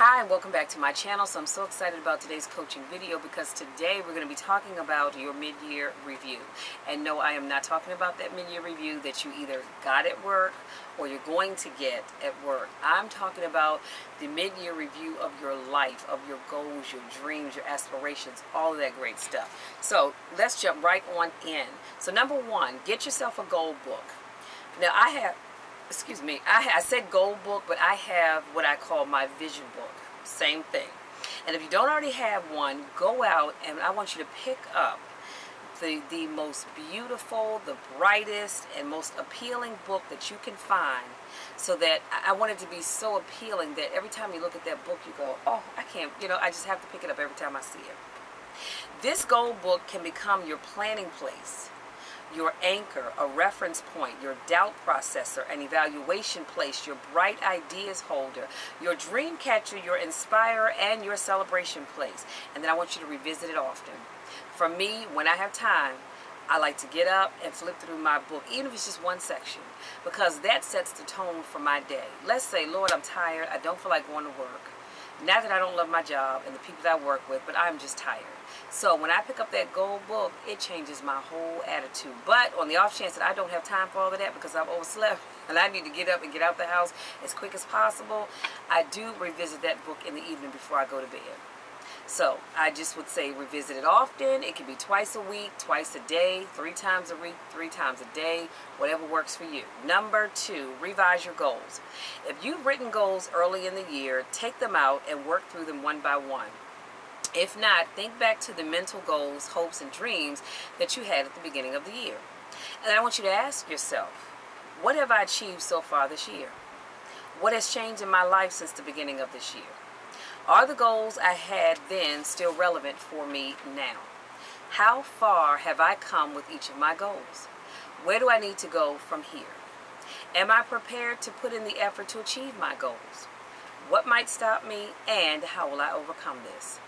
Hi, and welcome back to my channel. So I'm so excited about today's coaching video because today we're going to be talking about your mid-year review. And no, I am not talking about that mid-year review that you either got at work or you're going to get at work. I'm talking about the mid-year review of your life, of your goals, your dreams, your aspirations, all of that great stuff. So let's jump right on in. So number one, get yourself a goal book. Now I said goal book, but I have what I call my vision book. Same thing. And if you don't already have one, go out and I want you to pick up the most beautiful, the brightest, and most appealing book that you can find, so that I want it to be so appealing that every time you look at that book, you go, oh, I can't, I just have to pick it up every time I see it. This goal book can become your planning place, your anchor, a reference point, your doubt processor, an evaluation place, your bright ideas holder, your dream catcher, your inspirer, and your celebration place. And then I want you to revisit it often. For me, when I have time, I like to get up and flip through my book, even if it's just one section, because that sets the tone for my day. Let's say, Lord, I'm tired. I don't feel like going to work. Not that I don't love my job and the people that I work with, but I'm just tired. So when I pick up that goal book, it changes my whole attitude. But on the off chance that I don't have time for all of that because I've overslept and I need to get up and get out the house as quick as possible, I do revisit that book in the evening before I go to bed. So I just would say revisit it often. It can be twice a week, twice a day, 3 times a week, 3 times a day, whatever works for you. Number 2, revise your goals. If you've written goals early in the year, take them out and work through them one by one. If not, think back to the mental goals, hopes, and dreams that you had at the beginning of the year. And I want you to ask yourself, what have I achieved so far this year? What has changed in my life since the beginning of this year? Are the goals I had then still relevant for me now? How far have I come with each of my goals? Where do I need to go from here? Am I prepared to put in the effort to achieve my goals? What might stop me, and how will I overcome this?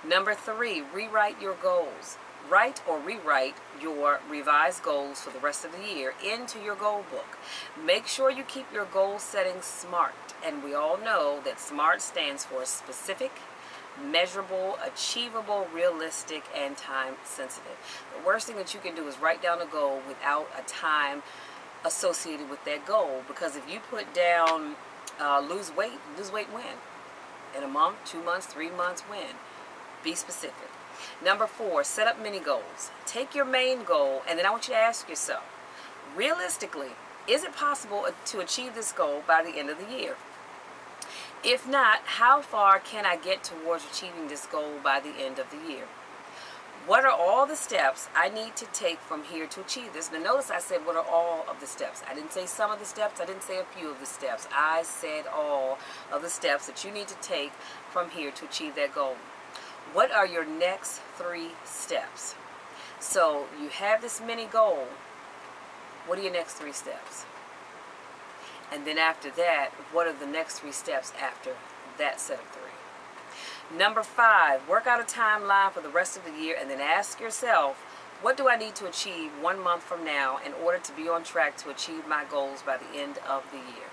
Number 3, rewrite your goals. Write or rewrite your revised goals for the rest of the year into your goal book. Make sure you keep your goal setting SMART. And we all know that SMART stands for specific, measurable, achievable, realistic, and time sensitive. The worst thing that you can do is write down a goal without a time associated with that goal. Because if you put down lose weight when? In a month, 2 months, 3 months, when? Be specific. Number 4, set up mini goals. Take your main goal, and then I want you to ask yourself, realistically, is it possible to achieve this goal by the end of the year? If not, how far can I get towards achieving this goal by the end of the year? What are all the steps I need to take from here to achieve this? Now notice I said what are all of the steps. I didn't say some of the steps. I didn't say a few of the steps. I said all of the steps that you need to take from here to achieve that goal. What are your next 3 steps? So you have this mini goal. What are your next 3 steps? And then after that, what are the next 3 steps after that set of 3? Number 5, work out a timeline for the rest of the year and then ask yourself, what do I need to achieve 1 month from now in order to be on track to achieve my goals by the end of the year?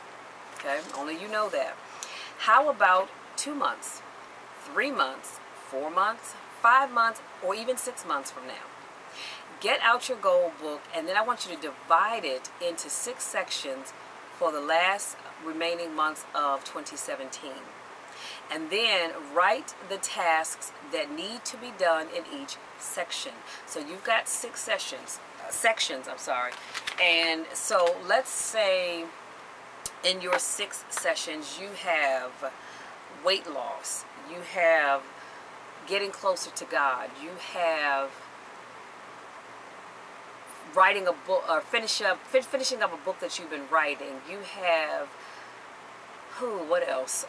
Okay, only you know that. How about 2 months, 3 months, 4 months, 5 months, or even 6 months from now? Get out your goal book, and then I want you to divide it into 6 sections for the last remaining months of 2017. And then write the tasks that need to be done in each section. So you've got 6 sections. And so let's say in your 6 sessions you have weight loss, you have getting closer to God, you have writing a book or finishing up a book that you've been writing, you have what else?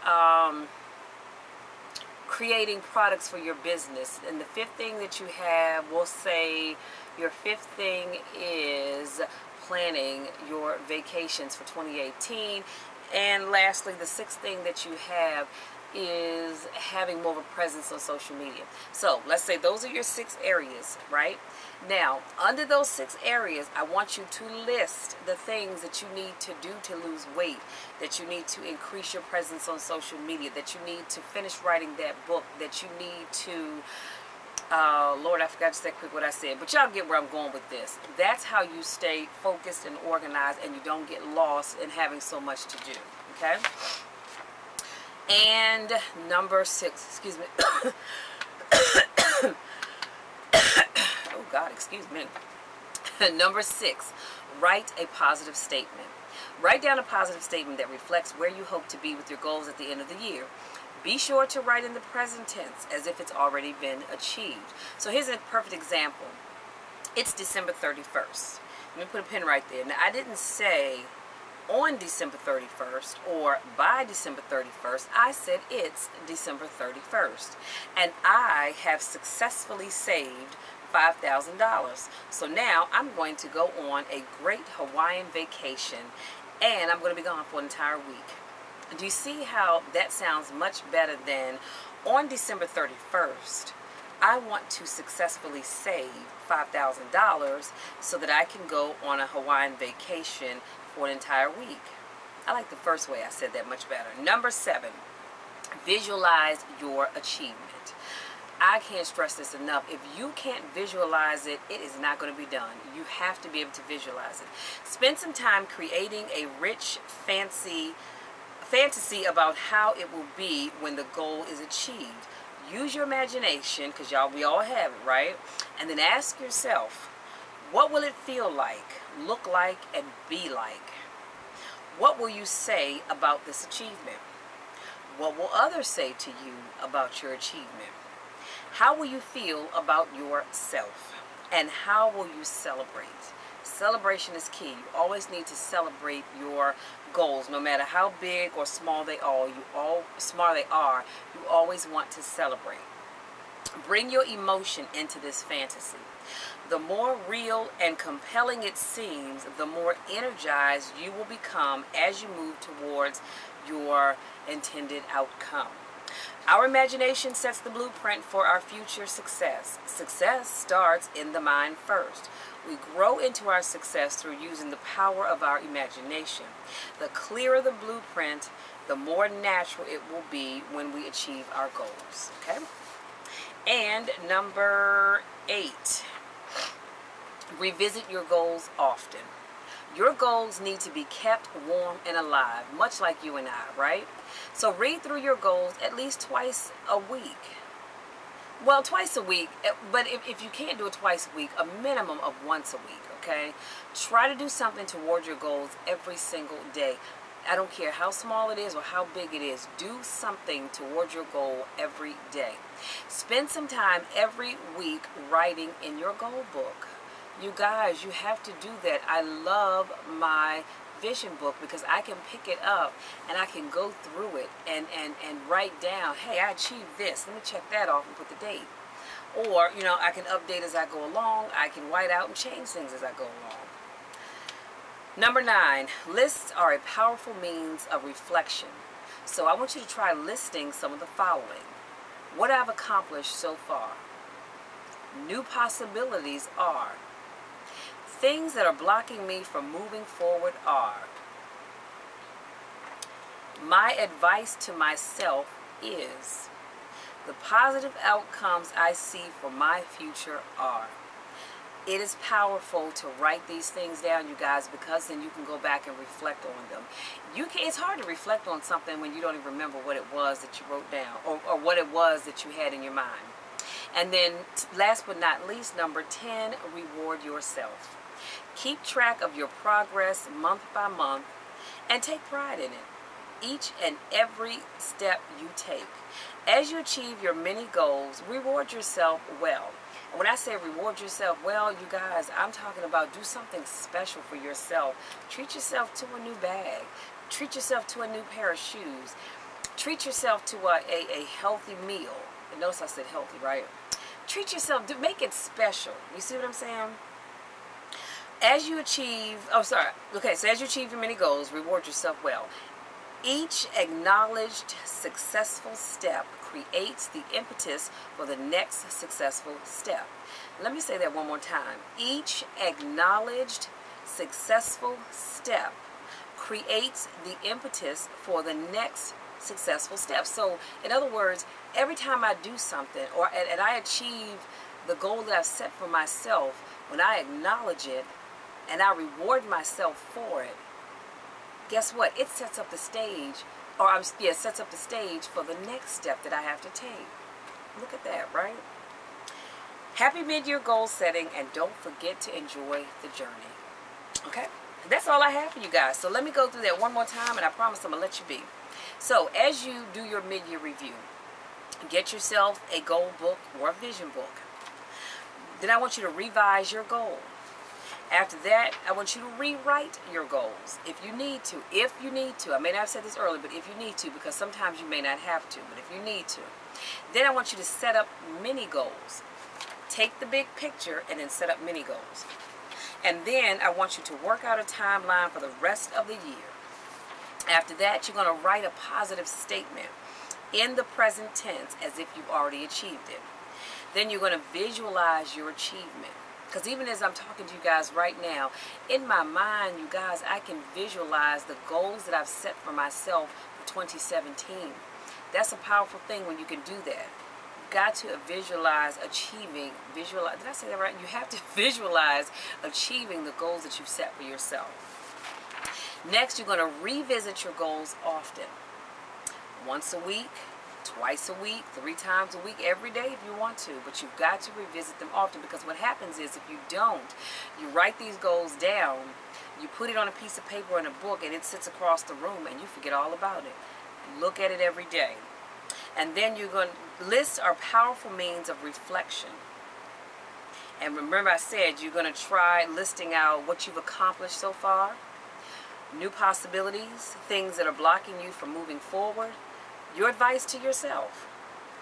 Creating products for your business. And the 5th thing that you have, we'll say your 5th thing is planning your vacations for 2018. And lastly, the 6th thing that you have is having more of a presence on social media. So let's say those are your 6 areas, right? Now, under those 6 areas, I want you to list the things that you need to do to lose weight, that you need to increase your presence on social media, that you need to finish writing that book, that you need to, Lord, I forgot to say quick what I said, but y'all get where I'm going with this. That's how you stay focused and organized and you don't get lost in having so much to do, okay? And number 6, excuse me. Oh God, excuse me. Number 6, write a positive statement. Write down a positive statement that reflects where you hope to be with your goals at the end of the year. Be sure to write in the present tense as if it's already been achieved. So here's a perfect example. It's December 31st. Let me put a pin right there. Now, I didn't say on December 31st or by December 31st. I said it's December 31st. And I have successfully saved $5,000. So now I'm going to go on a great Hawaiian vacation and I'm going to be gone for an entire week. Do you see how that sounds much better than on December 31st? I want to successfully save $5,000 so that I can go on a Hawaiian vacation for an entire week. I like the first way I said that much better. Number 7, visualize your achievement. I can't stress this enough. If you can't visualize it, it is not going to be done. You have to be able to visualize it. Spend some time creating a rich, fantasy about how it will be when the goal is achieved. Use your imagination, because y'all, we all have it, right? And then ask yourself, what will it feel like, look like, and be like? What will you say about this achievement? What will others say to you about your achievement? How will you feel about yourself? And how will you celebrate? Celebration is key. You always need to celebrate your goals, no matter how big or small they are. You always want to celebrate. Bring your emotion into this fantasy. The more real and compelling it seems, the more energized you will become as you move towards your intended outcome. Our imagination sets the blueprint for our future success. Success starts in the mind first. We grow into our success through using the power of our imagination. The clearer the blueprint, the more natural it will be when we achieve our goals. Okay? And number 8, revisit your goals often. Your goals need to be kept warm and alive, much like you and I, right? So read through your goals at least twice a week. Well, twice a week, but if you can't do it twice a week, a minimum of once a week, okay? Try to do something toward your goals every single day. I don't care how small it is or how big it is. Do something toward your goal every day. Spend some time every week writing in your goal book. You guys, you have to do that. I love my vision book because I can pick it up and I can go through it and write down, hey, I achieved this. Let me check that off and put the date. Or, you know, I can update as I go along. I can white out and change things as I go along. Number 9, lists are a powerful means of reflection. So I want you to try listing some of the following. What I've accomplished so far. New possibilities are. Things that are blocking me from moving forward are. My advice to myself is. The positive outcomes I see for my future are. It is powerful to write these things down, you guys, because then you can go back and reflect on them. It's hard to reflect on something when you don't even remember what it was that you wrote down or what it was that you had in your mind. And then last but not least, number 10, reward yourself. Keep track of your progress month by month and take pride in it. Each and every step you take. As you achieve your many goals, reward yourself well. And when I say reward yourself well, you guys, I'm talking about do something special for yourself. Treat yourself to a new bag. Treat yourself to a new pair of shoes. Treat yourself to a healthy meal. And notice I said healthy, right? Treat yourself, make it special. You see what I'm saying? As you achieve, so as you achieve your many goals, reward yourself well. Each acknowledged successful step creates the impetus for the next successful step. Let me say that one more time. Each acknowledged successful step creates the impetus for the next successful step. So, in other words, every time I do something and I achieve the goal that I've set for myself, when I acknowledge it and I reward myself for it, guess what? It sets up the stage, sets up the stage for the next step that I have to take. Look at that, right? Happy mid-year goal setting, and don't forget to enjoy the journey. Okay? That's all I have for you guys. So let me go through that one more time, and I promise I'm going to let you be. So as you do your mid-year review, get yourself a goal book or a vision book. Then I want you to revise your goal. After that, I want you to rewrite your goals if you need to. If you need to. I may not have said this earlier, but if you need to, because sometimes you may not have to, but if you need to. Then I want you to set up mini goals. Take the big picture and then set up mini goals. And then I want you to work out a timeline for the rest of the year. After that, you're going to write a positive statement in the present tense as if you've already achieved it. Then you're going to visualize your achievement. Because even as I'm talking to you guys right now, in my mind, you guys, I can visualize the goals that I've set for myself for 2017. That's a powerful thing when you can do that. You've got to visualize achieving, did I say that right? You have to visualize achieving the goals that you've set for yourself. Next, you're going to revisit your goals often. Once a week, twice a week, 3 times a week, every day if you want to, but you've got to revisit them often, because what happens is if you don't, you write these goals down, you put it on a piece of paper in a book, and it sits across the room and you forget all about it. Look at it every day. And then you're going to list are powerful means of reflection. And remember I said you're going to try listing out what you've accomplished so far, new possibilities, things that are blocking you from moving forward, your advice to yourself,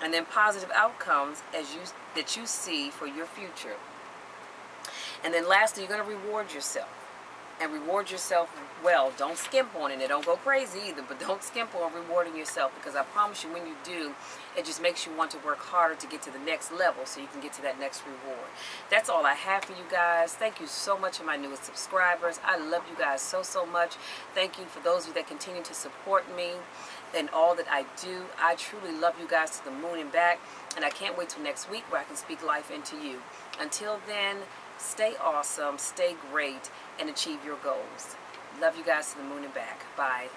and then positive outcomes that you see for your future. And then lastly, you're going to reward yourself. And reward yourself well. Don't skimp on it. Don't go crazy either, but don't skimp on rewarding yourself, because I promise you when you do, it just makes you want to work harder to get to the next level so you can get to that next reward. That's all I have for you guys. Thank you so much for my newest subscribers. I love you guys so, so much. Thank you for those of you that continue to support me and all that I do. I truly love you guys to the moon and back, and I can't wait till next week where I can speak life into you. Until then, stay awesome, stay great, and achieve your goals. Love you guys to the moon and back. Bye.